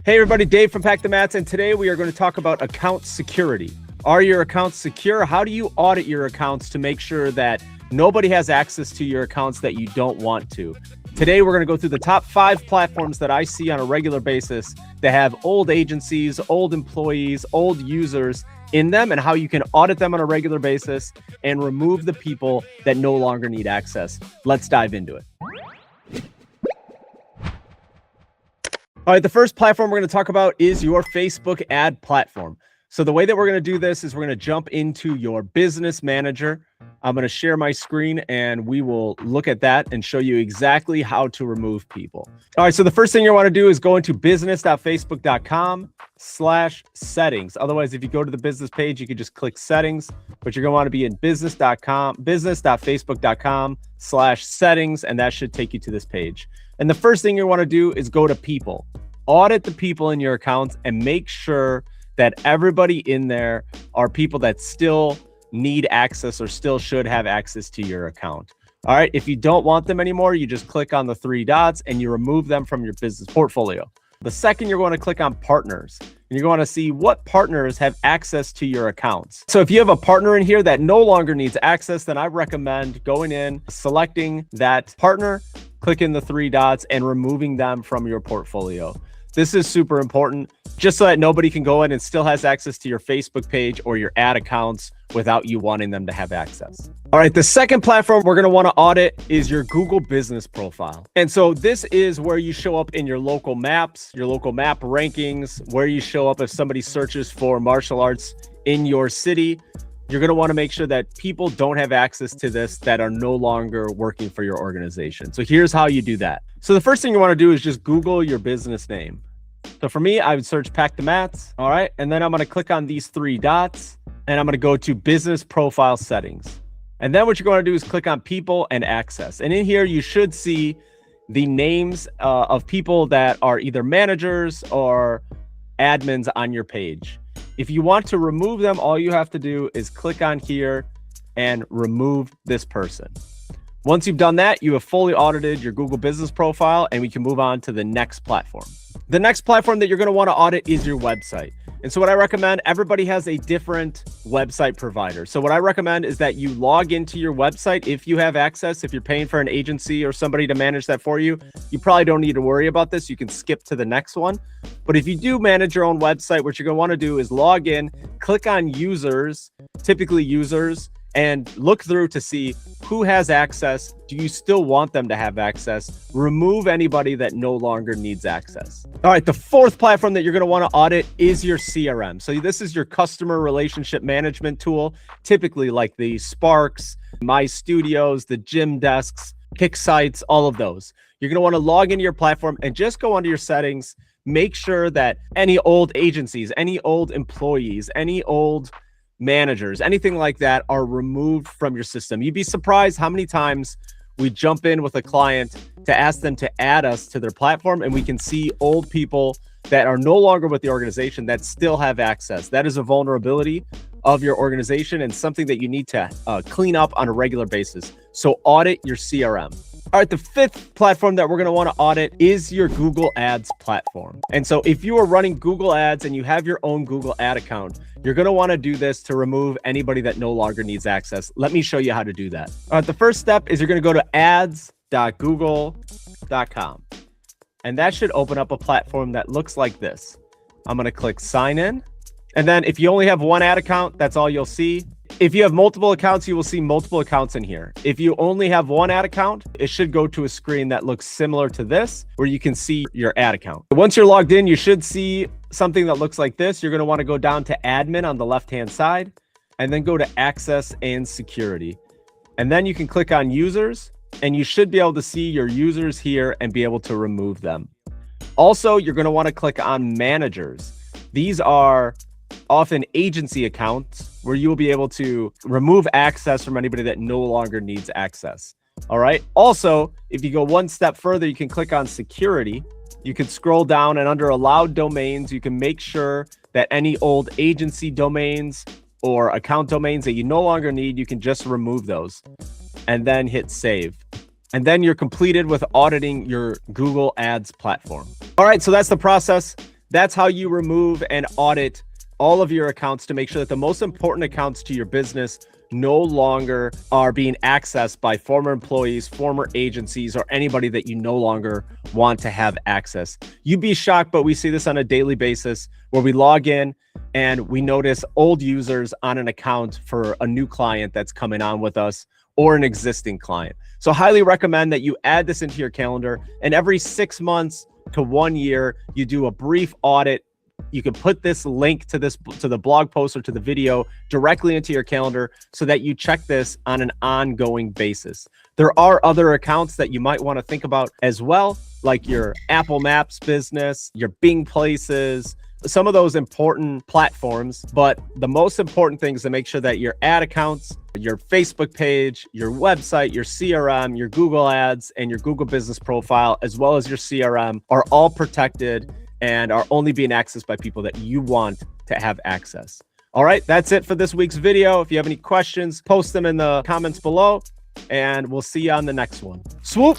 Hey everybody, Dave from Pack the Mats, and today we are going to talk about account security. Are your accounts secure? How do you audit your accounts to make sure that nobody has access to your accounts that you don't want to? Today we're going to go through the top 5 platforms that I see on a regular basis that have old agencies, old employees, old users in them, and how you can audit them on a regular basis and remove the people that no longer need access. Let's dive into it. All right, the first platform we're going to talk about is your Facebook ad platform. So the way that we're going to do this is we're going to jump into your business manager. I'm going to share my screen and we will look at that and show you exactly how to remove people. All right, so the first thing you want to do is go into business.facebook.com/settings. Otherwise, if you go to the business page, you can just click settings, but you're going to want to be in business.facebook.com/settings, and that should take you to this page. And the first thing you want to do is go to people. Audit the people in your accounts and make sure that everybody in there are people that still need access or still should have access to your account. All right, if you don't want them anymore, you just click on the 3 dots and you remove them from your business portfolio. The second, you're going to click on partners, and you're going to see what partners have access to your accounts. So if you have a partner in here that no longer needs access, then I recommend going in, selecting that partner, clicking the 3 dots and removing them from your portfolio. This is super important just so that nobody can go in and still has access to your Facebook page or your ad accounts without you wanting them to have access. All right, the second platform we're going to want to audit is your Google business profile. And so this is where you show up in your local maps, your local map rankings, where you show up if somebody searches for martial arts in your city. You're going to want to make sure that people don't have access to this that are no longer working for your organization. So here's how you do that. So the first thing you want to do is just Google your business name. So for me, I would search Pack the Mats. All right. And then I'm going to click on these 3 dots and I'm going to go to business profile settings. And then what you're going to do is click on people and access. And in here, you should see the names of people that are either managers or admins on your page. If you want to remove them, all you have to do is click on here and remove this person. Once you've done that, you have fully audited your Google business profile, and we can move on to the next platform. The next platform that you're going to want to audit is your website. And so what I recommend, everybody has a different website provider. So what I recommend is that you log into your website if you have access. If you're paying for an agency or somebody to manage that for you, you probably don't need to worry about this. You can skip to the next one. But if you do manage your own website, what you're going to want to do is log in, click on users, typically users, and look through to see who has access. Do you still want them to have access? Remove anybody that no longer needs access. All right, the fourth platform that you're going to want to audit is your CRM. So this is your customer relationship management tool, typically like the Sparks, My Studios, the Gym Desks, Pick Sites, all of those. You're going to want to log into your platform and just go under your settings. Make sure that any old agencies, any old employees, any old managers, anything like that are removed from your system. You'd be surprised how many times we jump in with a client to ask them to add us to their platform, and we can see old people that are no longer with the organization that still have access. That is a vulnerability of your organization and something that you need to clean up on a regular basis. So audit your CRM. All right, the fifth platform that we're going to want to audit is your Google Ads platform. And so if you are running Google Ads and you have your own Google ad account, you're going to want to do this to remove anybody that no longer needs access. Let me show you how to do that. All right, the first step is you're going to go to ads.google.com. And that should open up a platform that looks like this. I'm going to click sign in. And then if you only have one ad account, that's all you'll see. If you have multiple accounts, you will see multiple accounts in here. If you only have one ad account, it should go to a screen that looks similar to this, where you can see your ad account. Once you're logged in, you should see something that looks like this. You're going to want to go down to admin on the left-hand side, and then go to access and security. And then you can click on users, and you should be able to see your users here and be able to remove them. Also, you're going to want to click on managers. These are often agency accounts where you will be able to remove access from anybody that no longer needs access. All right. Also, if you go one step further, you can click on security. You can scroll down, and under allowed domains, you can make sure that any old agency domains or account domains that you no longer need, you can just remove those and then hit save. And then you're completed with auditing your Google Ads platform. All right, so that's the process. That's how you remove and audit all of your accounts to make sure that the most important accounts to your business no longer are being accessed by former employees, former agencies, or anybody that you no longer want to have access. You'd be shocked, but we see this on a daily basis where we log in and we notice old users on an account for a new client that's coming on with us or an existing client. So highly recommend that you add this into your calendar, and every 6 months to 1 year, you do a brief audit. You can put this link to the blog post or to the video directly into your calendar so that you check this on an ongoing basis. There are other accounts that you might want to think about as well, like your Apple Maps business, your Bing Places, some of those important platforms. But the most important thing is to make sure that your ad accounts, your Facebook page, your website, your CRM, your Google Ads, and your Google Business Profile, as well as your CRM, are all protected and are only being accessed by people that you want to have access. All right, that's it for this week's video. If you have any questions, post them in the comments below, and we'll see you on the next one. Swoop!